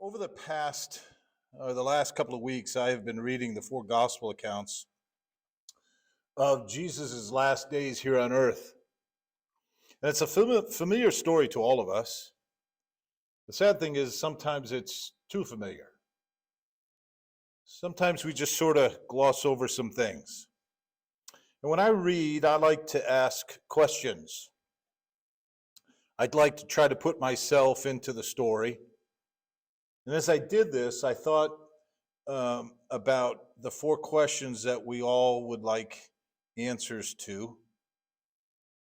Over the last couple of weeks, I have been reading the four gospel accounts of Jesus' last days here on earth. And it's a familiar story to all of us. The sad thing is sometimes it's too familiar. Sometimes we just sort of gloss over some things. And when I read, I like to ask questions. I'd like to try to put myself into the story. And as I did this, I thought about the four questions that we all would like answers to.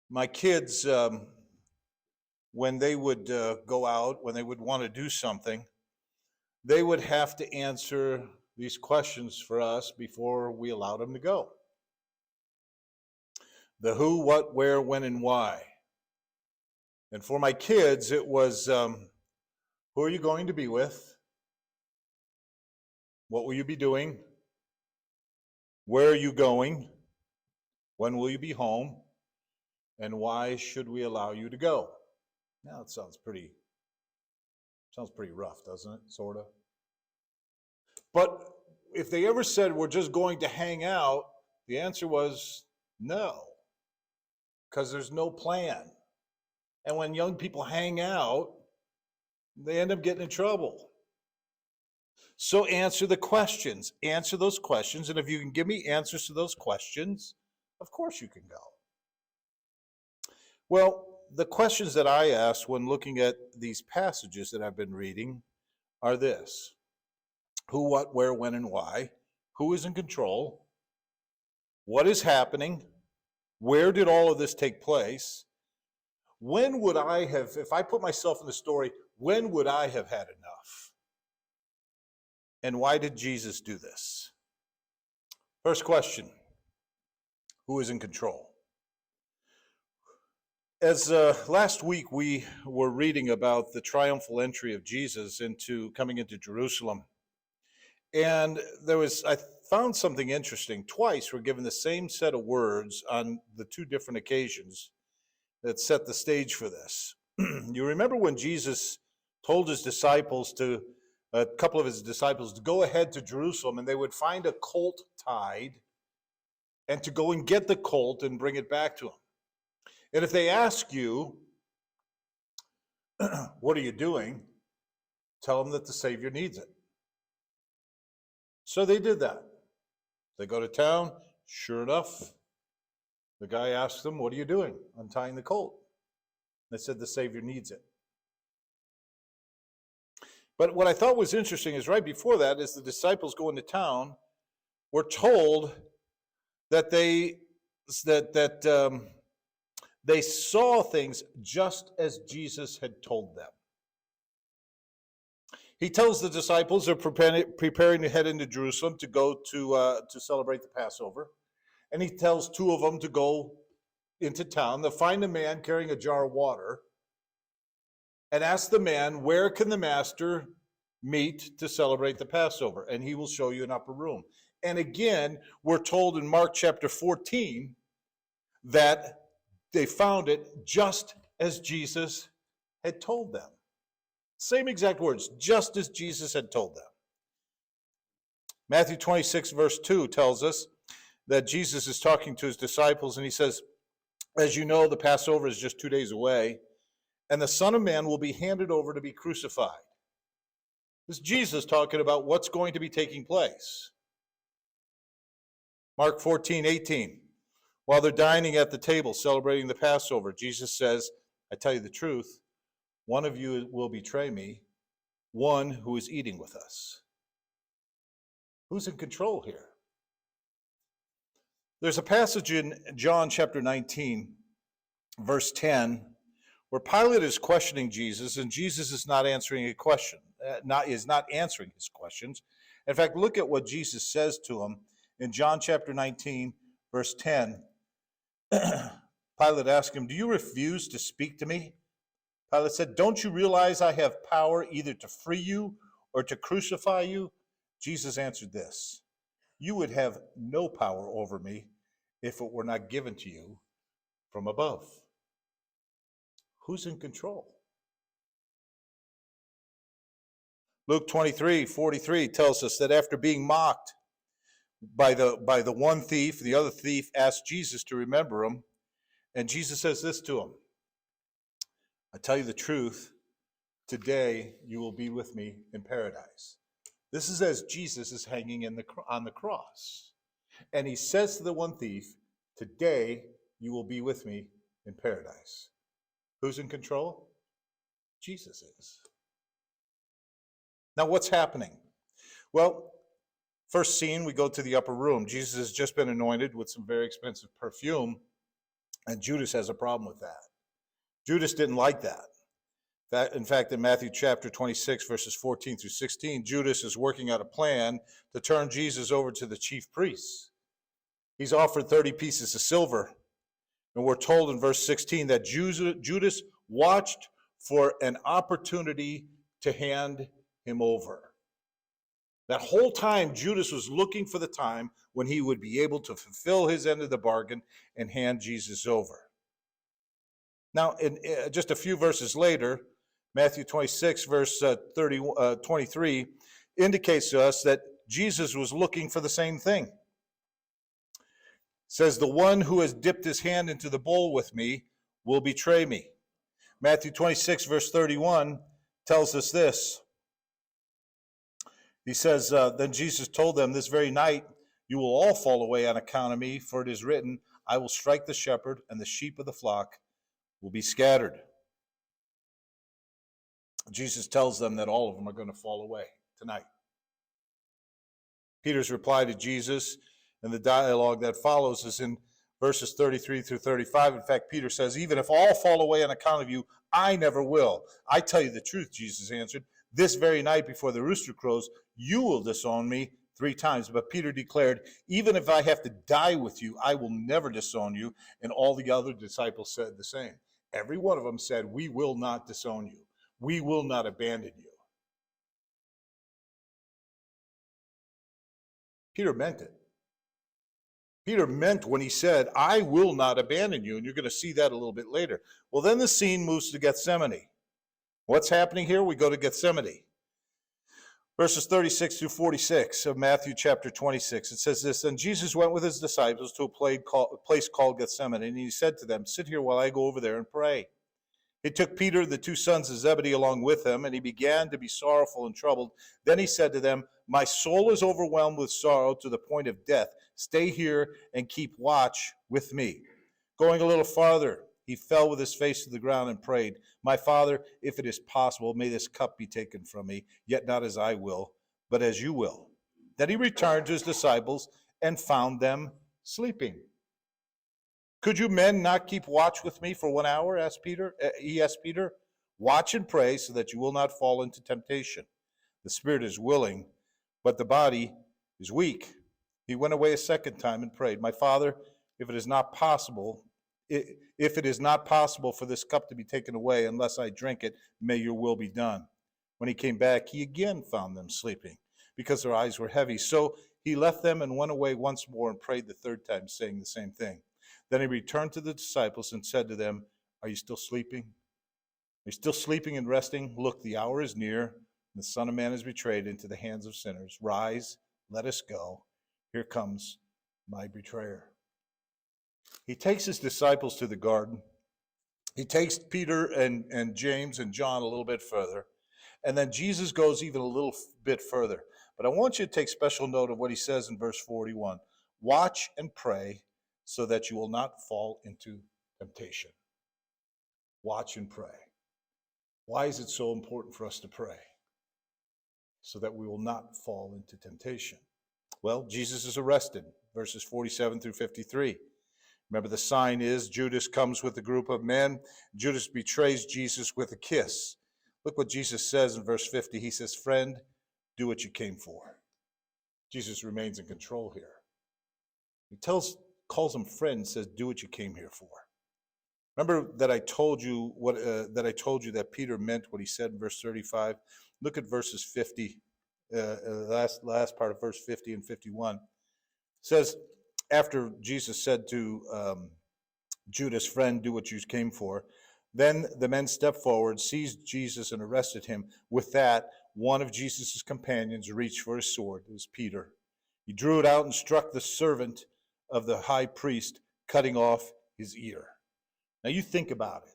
My kids, when they would go out, when they would want to do something, they would have to answer these questions for us before we allowed them to go. The who, what, where, when, and why. And for my kids, it was who are you going to be with? What will you be doing? Where are you going? When will you be home? And why should we allow you to go? Now it sounds pretty rough, doesn't it? Sort of. But if they ever said we're just going to hang out, the answer was no, because there's no plan. And when young people hang out, they end up getting in trouble. So answer the questions. Answer those questions. And if you can give me answers to those questions, of course you can go. Well, the questions that I ask when looking at these passages that I've been reading are this: who, what, where, when, and why? Who is in control? What is happening? Where did all of this take place? When would I have, if I put myself in the story, when would I have had enough? And why did Jesus do this? First question: who is in control? As last week we were reading about the triumphal entry of Jesus coming into Jerusalem, and I found something interesting. Twice we're given the same set of words on the two different occasions that set the stage for this. You remember when Jesus told a couple of his disciples to go ahead to Jerusalem, and they would find a colt tied, and to go and get the colt and bring it back to him. And if they ask you, what are you doing? Tell them that the Savior needs it. So they did that. They go to town. Sure enough, the guy asks them, what are you doing? Untying the colt. They said the Savior needs it. But what I thought was interesting is right before that, as the disciples go into town, we're told that they saw things just as Jesus had told them. He tells the disciples they're preparing to head into Jerusalem to go to celebrate the Passover. And he tells two of them to go into town. They'll find a man carrying a jar of water and ask the man, where can the master meet to celebrate the Passover? And he will show you an upper room. And again, we're told in Mark chapter 14 that they found it just as Jesus had told them. Same exact words, just as Jesus had told them. Matthew 26 verse 2 tells us that Jesus is talking to his disciples, and he says, as you know, the Passover is just 2 days away, and the Son of Man will be handed over to be crucified. This is Jesus talking about what's going to be taking place. Mark 14:18. While they're dining at the table celebrating the Passover, Jesus says, I tell you the truth, one of you will betray me, one who is eating with us. Who's in control here? There's a passage in John chapter 19, verse 10, where Pilate is questioning Jesus, and Jesus is not answering a question, is not answering his questions. In fact, look at what Jesus says to him in John chapter 19, verse 10. Pilate asked him, do you refuse to speak to me? Pilate said, don't you realize I have power either to free you or to crucify you? Jesus answered this, you would have no power over me if it were not given to you from above. Who's in control? Luke 23:43 tells us that after being mocked by the one thief, the other thief asked Jesus to remember him, and Jesus says this to him: I tell you the truth, today you will be with me in paradise. This is as Jesus is hanging on the cross. And he says to the one thief, today you will be with me in paradise. Who's in control? Jesus is. Now what's happening? Well, first scene, we go to the upper room. Jesus has just been anointed with some very expensive perfume, and Judas has a problem with that. Judas didn't like that. In fact, in Matthew chapter 26, verses 14 through 16, Judas is working out a plan to turn Jesus over to the chief priests. He's offered 30 pieces of silver, and we're told in verse 16 that Judas watched for an opportunity to hand him over. That whole time, Judas was looking for the time when he would be able to fulfill his end of the bargain and hand Jesus over. Now, in just a few verses later, Matthew 26, verse 23, indicates to us that Jesus was looking for the same thing. It says, the one who has dipped his hand into the bowl with me will betray me. Matthew 26, verse 31 tells us this. He says, then Jesus told them, this very night you will all fall away on account of me, for it is written, I will strike the shepherd, and the sheep of the flock will be scattered. Jesus tells them that all of them are going to fall away tonight. Peter's reply to Jesus and the dialogue that follows is in verses 33 through 35. In fact, Peter says, even if all fall away on account of you, I never will. I tell you the truth, Jesus answered. This very night before the rooster crows, you will disown me 3 times. But Peter declared, even if I have to die with you, I will never disown you. And all the other disciples said the same. Every one of them said, we will not disown you. We will not abandon you. Peter meant it. Peter meant when he said, I will not abandon you. And you're going to see that a little bit later. Well, then the scene moves to Gethsemane. What's happening here? We go to Gethsemane. Verses 36 through 46 of Matthew chapter 26. It says this, and Jesus went with his disciples to a place called Gethsemane, and he said to them, sit here while I go over there and pray. He took Peter, the 2 sons of Zebedee, along with him, and he began to be sorrowful and troubled. Then he said to them, my soul is overwhelmed with sorrow to the point of death. Stay here and keep watch with me. Going a little farther, he fell with his face to the ground and prayed, my Father, if it is possible, may this cup be taken from me, yet not as I will, but as you will. Then he returned to his disciples and found them sleeping. Could you men not keep watch with me for 1 hour? He asked Peter. Watch and pray so that you will not fall into temptation. The spirit is willing, but the body is weak. He went away a second time and prayed, my Father, if it is not possible for this cup to be taken away unless I drink it, may your will be done. When he came back, he again found them sleeping because their eyes were heavy. So he left them and went away once more and prayed the 3rd time, saying the same thing. Then he returned to the disciples and said to them, are you still sleeping? Are you still sleeping and resting? Look, the hour is near, and the Son of Man is betrayed into the hands of sinners. Rise, let us go. Here comes my betrayer. He takes his disciples to the garden. He takes Peter and James and John a little bit further. And then Jesus goes even a little bit further. But I want you to take special note of what he says in verse 41. Watch and pray so that you will not fall into temptation. Watch and pray. Why is it so important for us to pray? So that we will not fall into temptation. Well, Jesus is arrested, verses 47 through 53. Remember, the sign is Judas comes with a group of men. Judas betrays Jesus with a kiss. Look what Jesus says in verse 50. He says, friend, do what you came for. Jesus remains in control here. He calls him friend, says, do what you came here for. Remember that I told you that Peter meant what he said in verse 35. Look at verses 50, last part of verse 50 and 51. It says, after Jesus said to Judas, friend, do what you came for, Then the men stepped forward, seized Jesus, and arrested him. With that, one of Jesus' companions reached for his sword. It was Peter. He drew it out and struck the servant of the high priest, cutting off his ear. Now you think about it.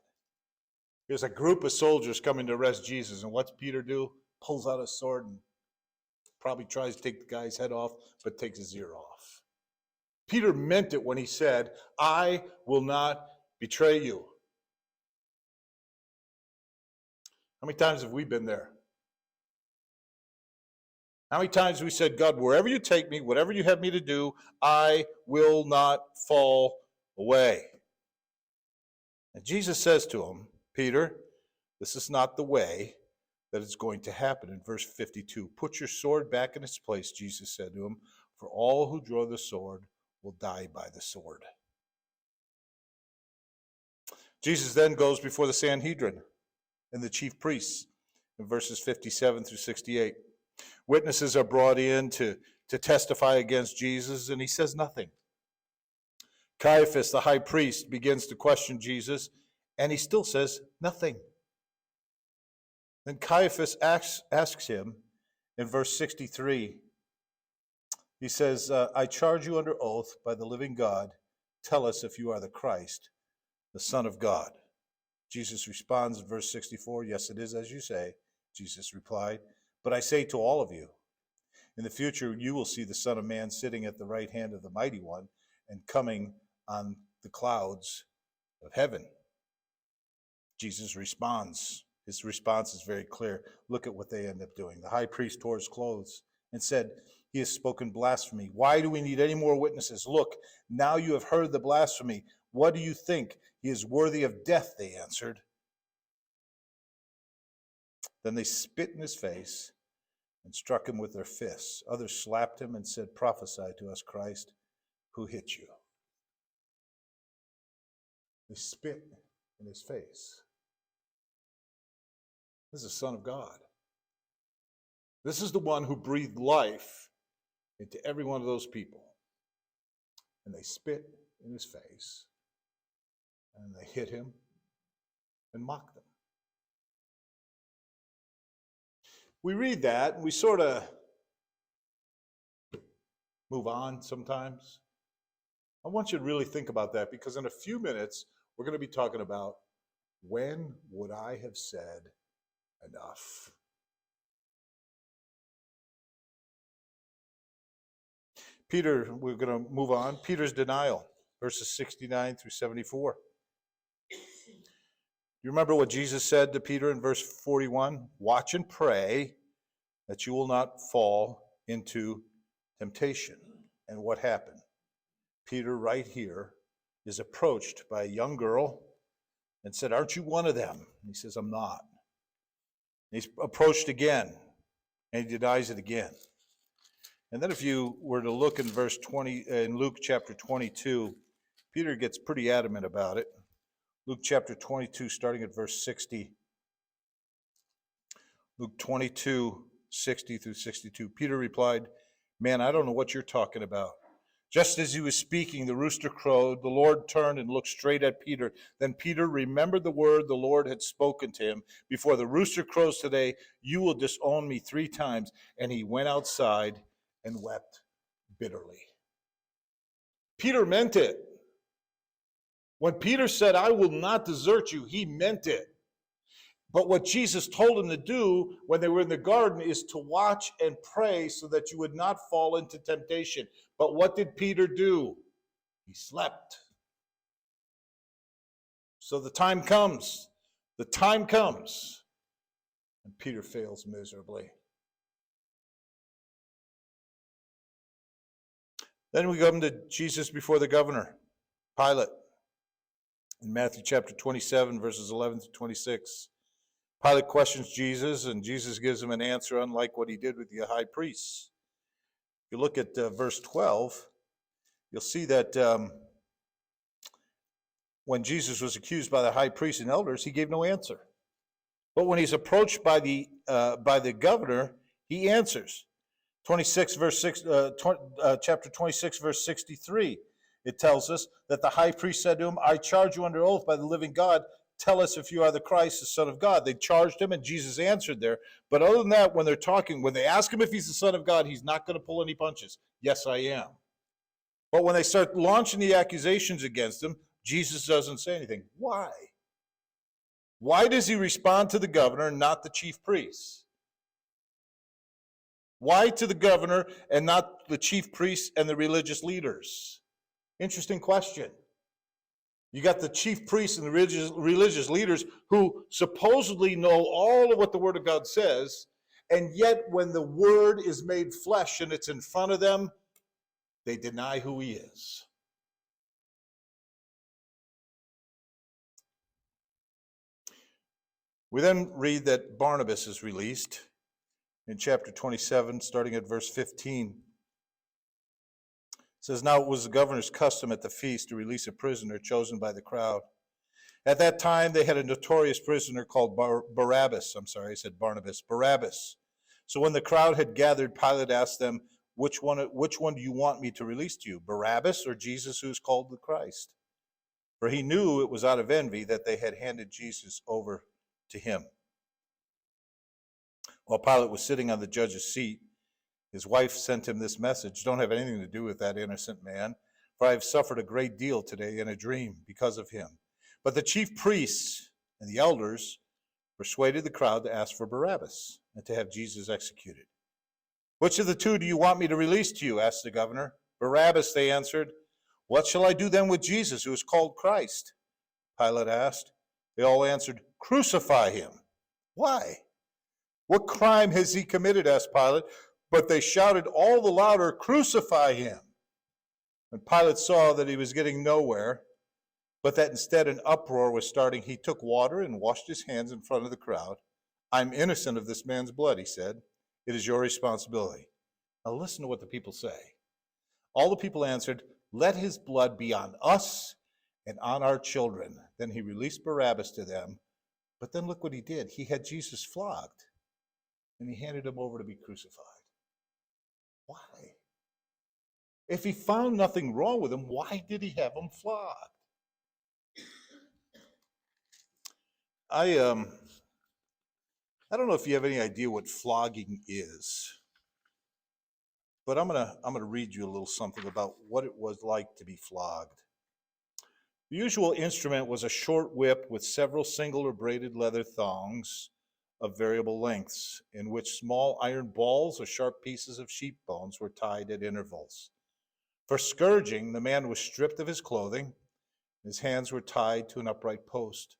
There's a group of soldiers coming to arrest Jesus, and what's Peter do? Pulls out a sword and probably tries to take the guy's head off, but takes his ear off. Peter meant it when he said, I will not betray you. How many times have we been there? How many times have we said, God, wherever you take me, whatever you have me to do, I will not fall away. And Jesus says to him, Peter, this is not the way that it's going to happen. In verse 52, put your sword back in its place, Jesus said to him, for all who draw the sword will die by the sword. Jesus then goes before the Sanhedrin and the chief priests in verses 57 through 68. Witnesses are brought in to testify against Jesus, and he says nothing. Kamphuis, the high priest, begins to question Jesus, and he still says nothing. Then Kamphuis asks him in verse 63, he says, I charge you under oath by the living God, tell us if you are the Christ, the Son of God. Jesus responds in verse 64, yes, it is as you say. Jesus replied, but I say to all of you, in the future you will see the Son of Man sitting at the right hand of the Mighty One and coming on the clouds of heaven. Jesus responds. His response is very clear. Look at what they end up doing. The high priest tore his clothes and said, he has spoken blasphemy. Why do we need any more witnesses? Look, now you have heard the blasphemy. What do you think? He is worthy of death, they answered. Then they spit in his face and struck him with their fists. Others slapped him and said, prophesy to us, Christ, who hit you? They spit in his face. This is the Son of God. This is the one who breathed life into every one of those people. And they spit in his face, and they hit him and mocked him. We read that, and we sort of move on sometimes. I want you to really think about that, because in a few minutes, we're going to be talking about, when would I have said enough? Peter, we're going to move on. Peter's denial, verses 69 through 74. You remember what Jesus said to Peter in verse 41? Watch and pray that you will not fall into temptation. And what happened? Peter, right here, is approached by a young girl and said, aren't you one of them? And he says, I'm not. And he's approached again, and he denies it again. And then if you were to look in verse 20, in Luke chapter 22, Peter gets pretty adamant about it. Luke chapter 22, starting at verse 60. Luke 22, 60 through 62. Peter replied, man, I don't know what you're talking about. Just as he was speaking, the rooster crowed. The Lord turned and looked straight at Peter. Then Peter remembered the word the Lord had spoken to him. Before the rooster crows today, you will disown me 3 times. And he went outside and wept bitterly. Peter meant it. When Peter said, I will not desert you, he meant it. But what Jesus told him to do when they were in the garden is to watch and pray so that you would not fall into temptation. But what did Peter do? He slept. So the time comes, and Peter fails miserably. Then we come to Jesus before the governor, Pilate, in Matthew chapter 27, verses 11 to 26. Pilate questions Jesus, and Jesus gives him an answer unlike what he did with the high priests. If you look at verse 12, you'll see that when Jesus was accused by the high priests and elders, he gave no answer. But when he's approached by the governor, he answers. 26 verse 6, chapter 26, verse 63, it tells us that the high priest said to him, I charge you under oath by the living God, tell us if you are the Christ, the Son of God. They charged him, and Jesus answered there. But other than that, when they're talking, when they ask him if he's the Son of God, he's not going to pull any punches. Yes, I am. But when they start launching the accusations against him, Jesus doesn't say anything. Why? Why does he respond to the governor and not the chief priests? Why to the governor and not the chief priests and the religious leaders? Interesting question. You got the chief priests and the religious leaders who supposedly know all of what the Word of God says, and yet when the Word is made flesh and it's in front of them, they deny who he is. We then read that Barnabas is released in chapter 27, starting at verse 15. It says, "Now it was the governor's custom at the feast to release a prisoner chosen by the crowd. At that time, they had a notorious prisoner called Barabbas. I'm sorry, I said Barnabas. Barabbas. So when the crowd had gathered, Pilate asked them, which one do you want me to release to you, Barabbas or Jesus who is called the Christ? For he knew it was out of envy that they had handed Jesus over to him. While Pilate was sitting on the judge's seat, his wife sent him this message: don't have anything to do with that innocent man, for I have suffered a great deal today in a dream because of him. But the chief priests and the elders persuaded the crowd to ask for Barabbas and to have Jesus executed. Which of the two do you want me to release to you? Asked the governor. Barabbas, they answered. What shall I do then with Jesus, who is called Christ? Pilate asked. They all answered, crucify him. Why? What crime has he committed? Asked Pilate. But they shouted all the louder, crucify him. When Pilate saw that he was getting nowhere, but that instead an uproar was starting, he took water and washed his hands in front of the crowd. I'm innocent of this man's blood, he said. It is your responsibility. Now listen to what the people say. All the people answered, let his blood be on us and on our children. Then he released Barabbas to them. But then look what he did. He had Jesus flogged, and he handed him over to be crucified. Why? If he found nothing wrong with him, why did he have him flogged? I don't know if you have any idea what flogging is, but I'm gonna read you a little something about what it was like to be flogged. The usual instrument was a short whip with several single or braided leather thongs of variable lengths, in which small iron balls or sharp pieces of sheep bones were tied at intervals. For scourging, the man was stripped of his clothing. His hands were tied to an upright post.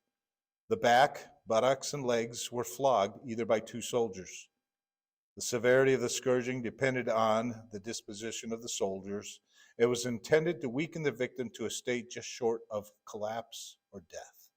The back, buttocks, and legs were flogged either by two soldiers. The severity of the scourging depended on the disposition of the soldiers. It was intended to weaken the victim to a state just short of collapse or death.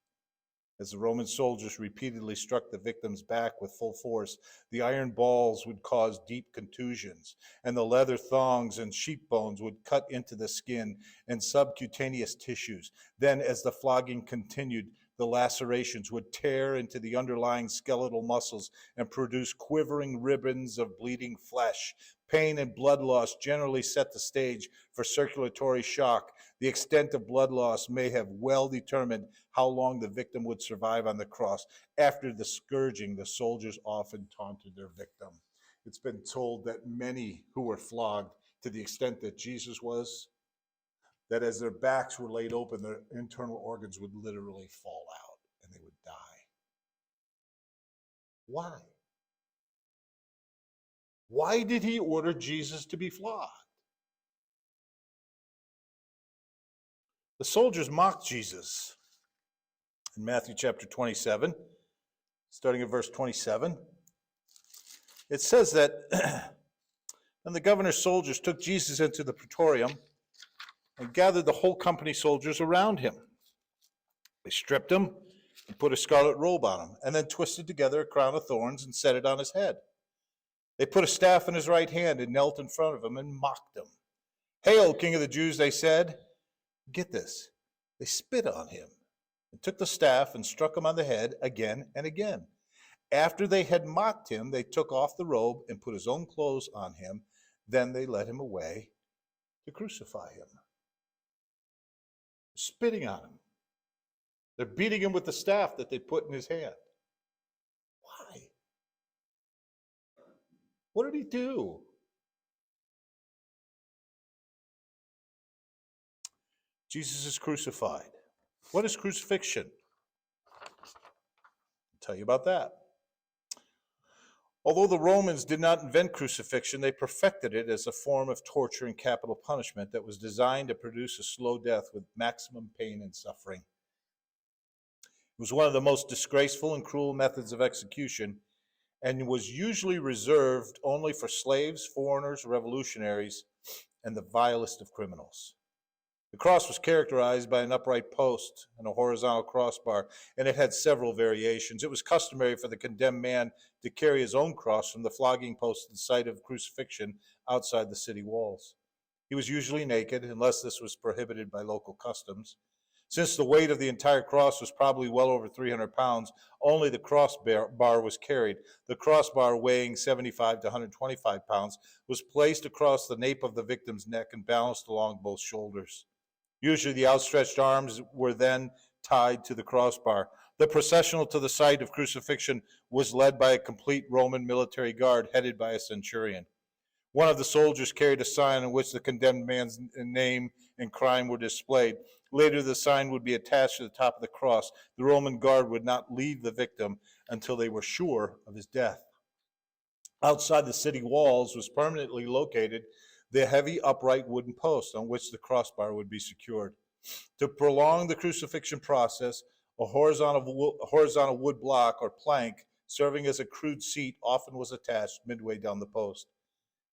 As the Roman soldiers repeatedly struck the victim's back with full force, the iron balls would cause deep contusions, and the leather thongs and sheep bones would cut into the skin and subcutaneous tissues. Then, as the flogging continued, the lacerations would tear into the underlying skeletal muscles and produce quivering ribbons of bleeding flesh. Pain and blood loss generally set the stage for circulatory shock. The extent of blood loss may have well determined how long the victim would survive on the cross. After the scourging, the soldiers often taunted their victim. It's been told that many who were flogged, to the extent that Jesus was, that as their backs were laid open, their internal organs would literally fall out and they would die. Why? Why did he order Jesus to be flogged? The soldiers mocked Jesus. In Matthew chapter 27, starting at verse 27, it says that, and the governor's soldiers took Jesus into the praetorium and gathered the whole company soldiers around him. They stripped him and put a scarlet robe on him, and then twisted together a crown of thorns and set it on his head. They put a staff in his right hand and knelt in front of him and mocked him. Hail, King of the Jews, they said. Get this. They spit on him and took the staff and struck him on the head again and again. After they had mocked him, they took off the robe and put his own clothes on him. Then they led him away to crucify him. Spitting on him, They're beating him with the staff that they put in his hand. Why? What did he do? Jesus is crucified. What is crucifixion? I'll tell you about that. Although the Romans did not invent crucifixion, they perfected it as a form of torture and capital punishment that was designed to produce a slow death with maximum pain and suffering. It was one of the most disgraceful and cruel methods of execution, and was usually reserved only for slaves, foreigners, revolutionaries, and the vilest of criminals. The cross was characterized by an upright post and a horizontal crossbar, and it had several variations. It was customary for the condemned man to carry his own cross from the flogging post to the site of crucifixion outside the city walls. He was usually naked, unless this was prohibited by local customs. Since the weight of the entire cross was probably well over 300 pounds, only the crossbar was carried. The crossbar, weighing 75 to 125 pounds, was placed across the nape of the victim's neck and balanced along both shoulders. Usually the outstretched arms were then tied to the crossbar. The processional to the site of crucifixion was led by a complete Roman military guard headed by a centurion. One of the soldiers carried a sign on which the condemned man's name and crime were displayed. Later, the sign would be attached to the top of the cross. The Roman guard would not leave the victim until they were sure of his death. Outside the city walls was permanently located the heavy upright wooden post on which the crossbar would be secured. To prolong the crucifixion process, a horizontal wood block or plank serving as a crude seat often was attached midway down the post.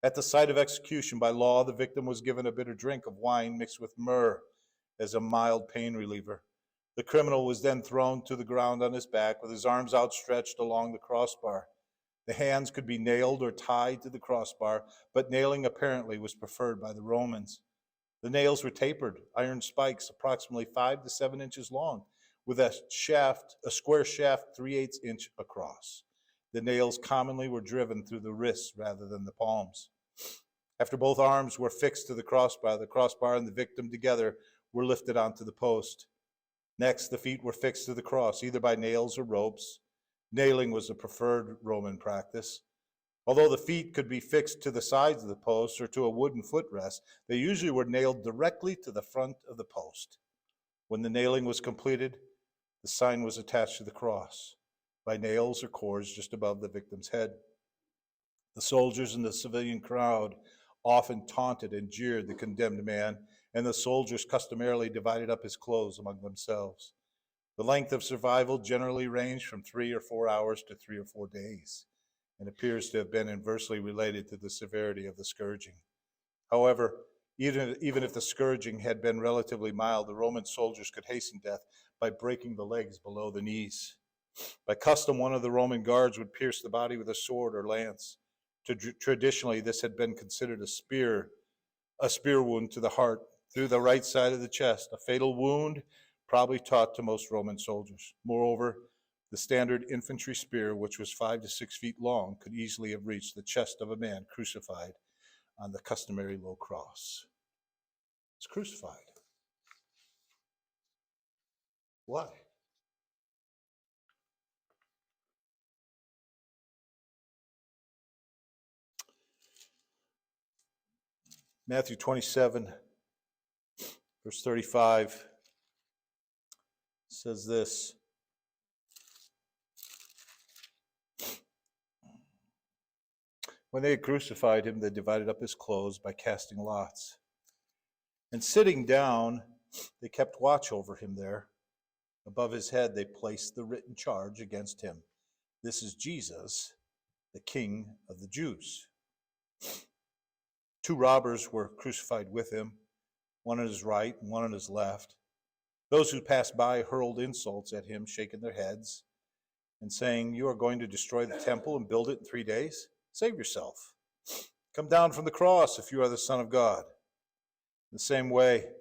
At the site of execution, by law, the victim was given a bitter drink of wine mixed with myrrh as a mild pain reliever. The criminal was then thrown to the ground on his back with his arms outstretched along the crossbar. The hands could be nailed or tied to the crossbar, but nailing apparently was preferred by the Romans. The nails were tapered, iron spikes approximately 5 to 7 inches long, with a square shaft 3/8 inch across. The nails commonly were driven through the wrists rather than the palms. After both arms were fixed to the crossbar and the victim together were lifted onto the post. Next, the feet were fixed to the cross, either by nails or ropes. Nailing was the preferred Roman practice. Although the feet could be fixed to the sides of the post or to a wooden footrest, they usually were nailed directly to the front of the post. When the nailing was completed, the sign was attached to the cross by nails or cords just above the victim's head. The soldiers and the civilian crowd often taunted and jeered the condemned man, and the soldiers customarily divided up his clothes among themselves. The length of survival generally ranged from 3 or 4 hours to 3 or 4 days, and appears to have been inversely related to the severity of the scourging. However, even if the scourging had been relatively mild, the Roman soldiers could hasten death by breaking the legs below the knees. By custom, one of the Roman guards would pierce the body with a sword or lance. Traditionally, this had been considered a spear wound to the heart through the right side of the chest, a fatal wound probably taught to most Roman soldiers. Moreover, the standard infantry spear, which was 5 to 6 feet long, could easily have reached the chest of a man crucified on the customary low cross. It's crucified. Why? Matthew 27, verse 35 says this. When they had crucified him, they divided up his clothes by casting lots. And sitting down, they kept watch over him there. Above his head, they placed the written charge against him. This is Jesus, the King of the Jews. 2 robbers were crucified with him, one on his right and one on his left. Those who passed by hurled insults at him, shaking their heads and saying, "You are going to destroy the temple and build it in 3 days? Save yourself. Come down from the cross if you are the Son of God." The same way,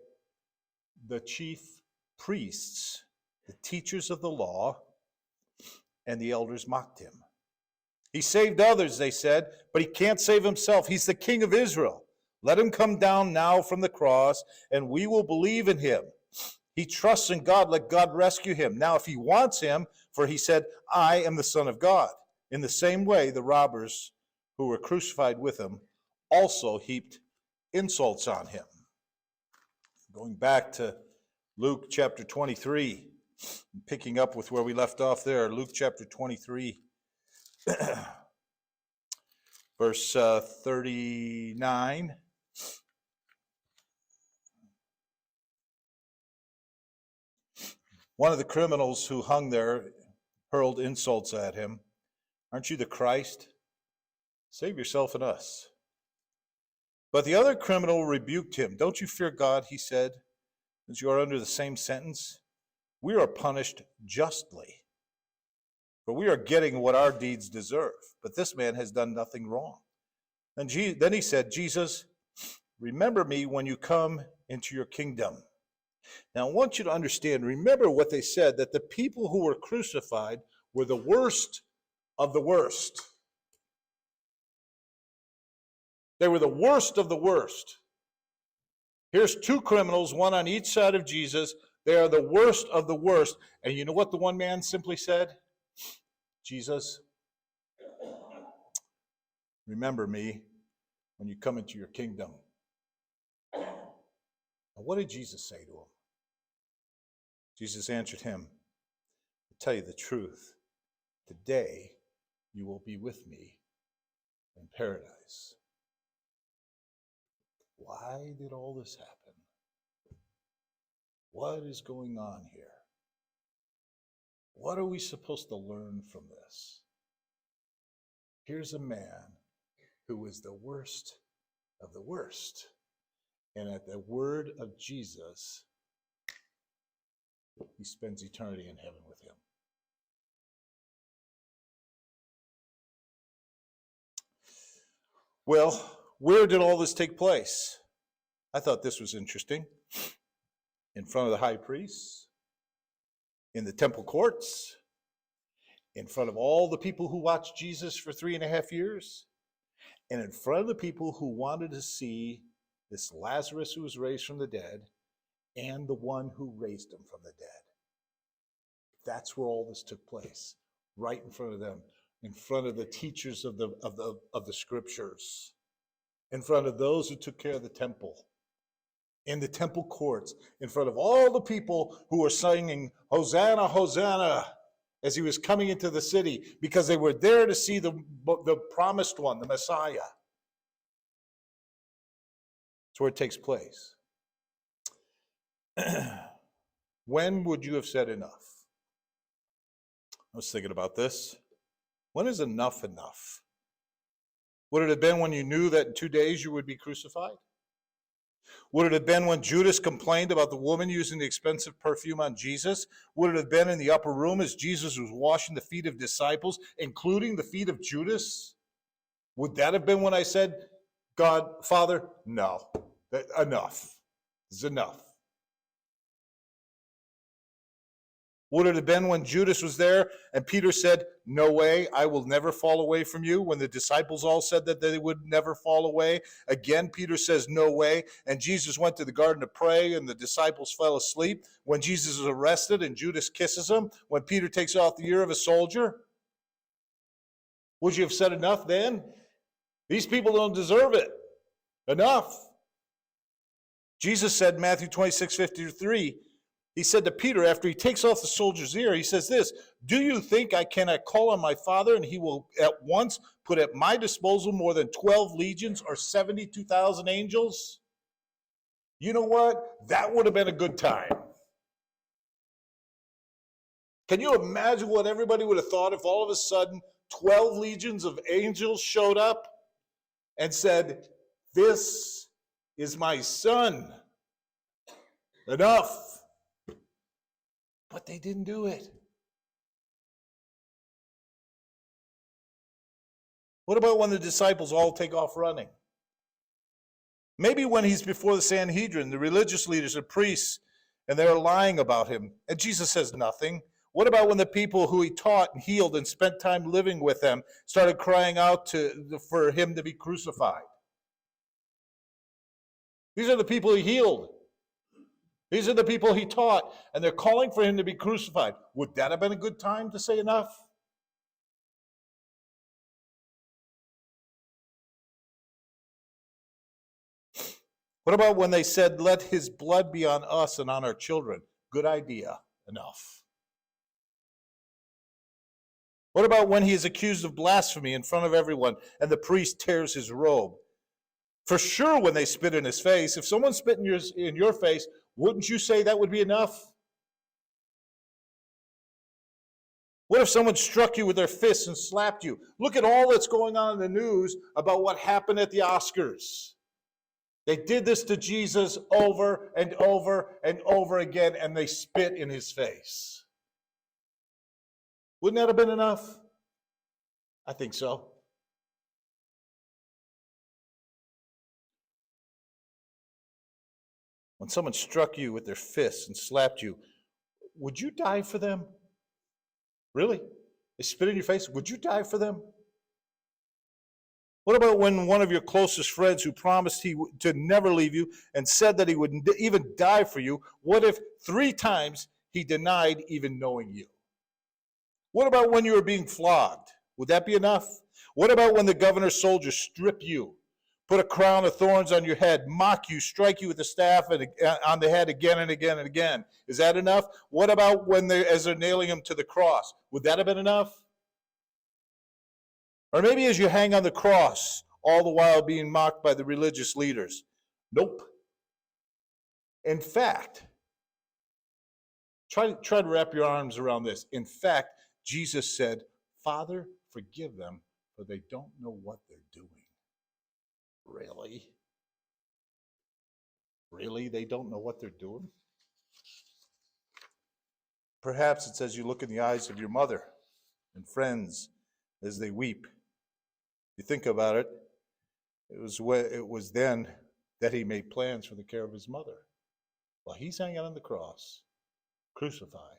the chief priests, the teachers of the law, and the elders mocked him. "He saved others," they said, "but he can't save himself. He's the King of Israel. Let him come down now from the cross, and we will believe in him. He trusts in God. Let God rescue him. Now, if he wants him, for he said, I am the Son of God. In the same way, the robbers who were crucified with him also heaped insults on him. Going back to Luke chapter 23, picking up with where we left off there, Luke chapter 23, verse 39. One of the criminals who hung there hurled insults at him. Aren't you the Christ? Save yourself and us. But the other criminal rebuked him. Don't you fear God, he said, as you are under the same sentence? We are punished justly, for we are getting what our deeds deserve. But this man has done nothing wrong. And then he said, Jesus, remember me when you come into your kingdom. Now I want you to understand, remember what they said, that the people who were crucified were the worst of the worst. They were the worst of the worst. Here's two criminals, one on each side of Jesus. They are the worst of the worst. And you know what the one man simply said? Jesus, remember me when you come into your kingdom. Now, what did Jesus say to him? Jesus answered him, to tell you the truth, today you will be with me in paradise. Why did all this happen? What is going on here? What are we supposed to learn from this? Here's a man who is the worst of the worst. And at the word of Jesus, he spends eternity in heaven with him. Well, where did all this take place? I thought this was interesting. In front of the high priests, in the temple courts, in front of all the people who watched Jesus for 3.5 years, and in front of the people who wanted to see this Lazarus who was raised from the dead and the one who raised him from the dead. That's where all this took place, right in front of them, in front of the teachers of the scriptures, in front of those who took care of the temple, in the temple courts, in front of all the people who were singing, Hosanna, Hosanna, as he was coming into the city, because they were there to see the promised one, the Messiah. That's where it takes place. When would you have said enough? I was thinking about this. When is enough enough? Would it have been when you knew that in 2 days you would be crucified? Would it have been when Judas complained about the woman using the expensive perfume on Jesus? Would it have been in the upper room as Jesus was washing the feet of disciples, including the feet of Judas? Would that have been when I said, God, Father, no, enough. This is enough. Would it have been when Judas was there and Peter said, no way, I will never fall away from you? When the disciples all said that they would never fall away, again, Peter says, no way. And Jesus went to the garden to pray and the disciples fell asleep. When Jesus is arrested and Judas kisses him, when Peter takes off the ear of a soldier, would you have said enough then? These people don't deserve it. Enough. Jesus said in Matthew 26:53, he said to Peter, after he takes off the soldier's ear, he says this, do you think I cannot call on my Father and he will at once put at my disposal more than 12 legions or 72,000 angels? You know what? That would have been a good time. Can you imagine what everybody would have thought if all of a sudden 12 legions of angels showed up and said, this is my son. Enough. But they didn't do it. What about when the disciples all take off running? Maybe when he's before the Sanhedrin, the religious leaders, the priests, and they're lying about him, and Jesus says nothing. What about when the people who he taught and healed and spent time living with them started crying out for him to be crucified? These are the people he healed. These are the people he taught, and they're calling for him to be crucified. Would that have been a good time to say enough? What about when they said, let his blood be on us and on our children? Good idea. Enough. What about when he is accused of blasphemy in front of everyone and the priest tears his robe? For sure, when they spit in his face, if someone spit in your face, wouldn't you say that would be enough? What if someone struck you with their fists and slapped you? Look at all that's going on in the news about what happened at the Oscars. They did this to Jesus over and over and over again, and they spit in his face. Wouldn't that have been enough? I think so. When someone struck you with their fists and slapped you, would you die for them? Really? They spit in your face? Would you die for them? What about when one of your closest friends who promised to never leave you and said that he would even die for you, what if 3 times he denied even knowing you? What about when you were being flogged? Would that be enough? What about when the governor's soldiers strip you, put a crown of thorns on your head, mock you, strike you with a staff on the head again and again and again? Is that enough? What about when as they're nailing him to the cross? Would that have been enough? Or maybe as you hang on the cross, all the while being mocked by the religious leaders. Nope. In fact, try to wrap your arms around this. In fact, Jesus said, Father, forgive them, for they don't know what they're doing. Really? Really? They don't know what they're doing? Perhaps it's as you look in the eyes of your mother and friends as they weep. You think about it, it was then that he made plans for the care of his mother. While he's hanging on the cross, crucified,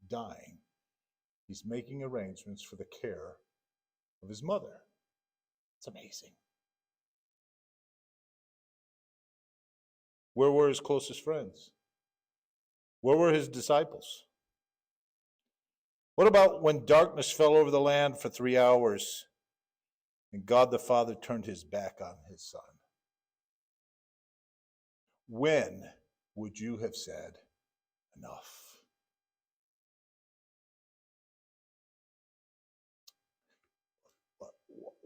dying, he's making arrangements for the care of his mother. It's amazing. Where were his closest friends? Where were his disciples? What about when darkness fell over the land for 3 hours and God the Father turned his back on his Son? When would you have said, enough?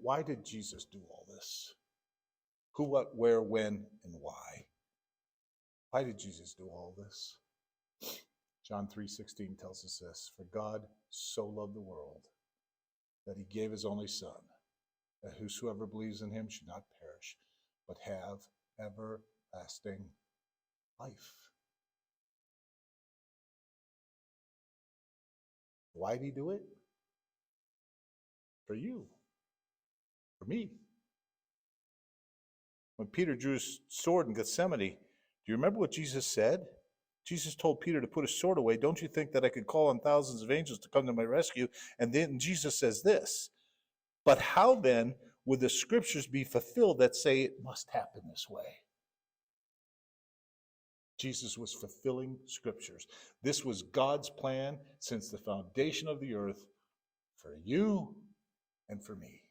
Why did Jesus do all this? Who, what, where, when, and why? Why did Jesus do all this? John 3:16 tells us this, for God so loved the world that he gave his only Son, that whosoever believes in him should not perish, but have everlasting life. Why did he do it? For you. For me. When Peter drew his sword in Gethsemane, do you remember what Jesus said? Jesus told Peter to put his sword away. Don't you think that I could call on thousands of angels to come to my rescue? And then Jesus says this, but how then would the scriptures be fulfilled that say it must happen this way? Jesus was fulfilling scriptures. This was God's plan since the foundation of the earth for you and for me.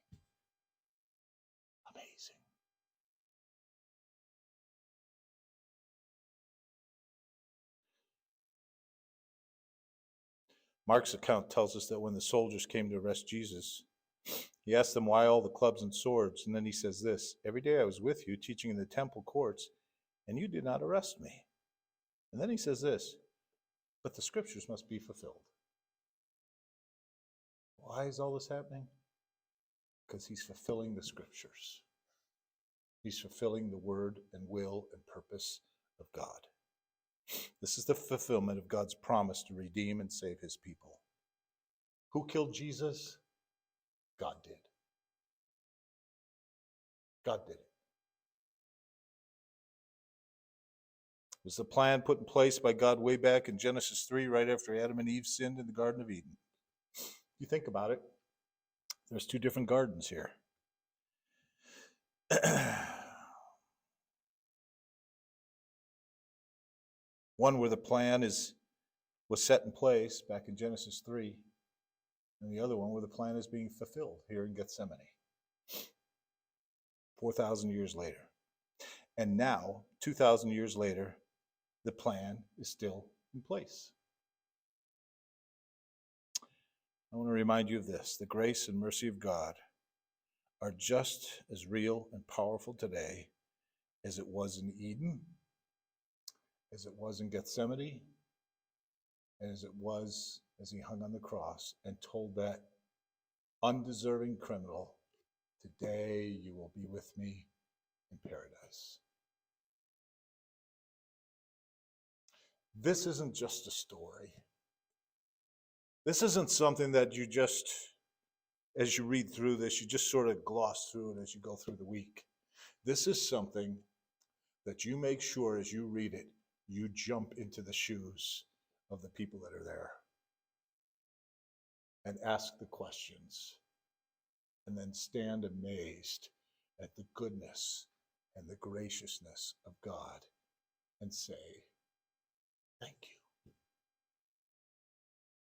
Amazing. Mark's account tells us that when the soldiers came to arrest Jesus, he asked them why all the clubs and swords, and then he says this, every day I was with you teaching in the temple courts, and you did not arrest me. And then he says this, but the scriptures must be fulfilled. Why is all this happening? Because he's fulfilling the scriptures. He's fulfilling the word and will and purpose of God. This is the fulfillment of God's promise to redeem and save his people. Who killed Jesus? God did. God did it. It was the plan put in place by God way back in Genesis 3, right after Adam and Eve sinned in the Garden of Eden. You think about it, there's 2 different gardens here. One where the plan was set in place back in Genesis 3, and the other one where the plan is being fulfilled here in Gethsemane, 4,000 years later. And now, 2,000 years later, the plan is still in place. I want to remind you of this. The grace and mercy of God are just as real and powerful today as it was in Eden, as it was in Gethsemane, and as it was as he hung on the cross and told that undeserving criminal, "Today you will be with me in paradise." This isn't just a story. This isn't something that you just, as you read through this, you just sort of gloss through it as you go through the week. This is something that you make sure as you read it, you jump into the shoes of the people that are there and ask the questions and then stand amazed at the goodness and the graciousness of God and say,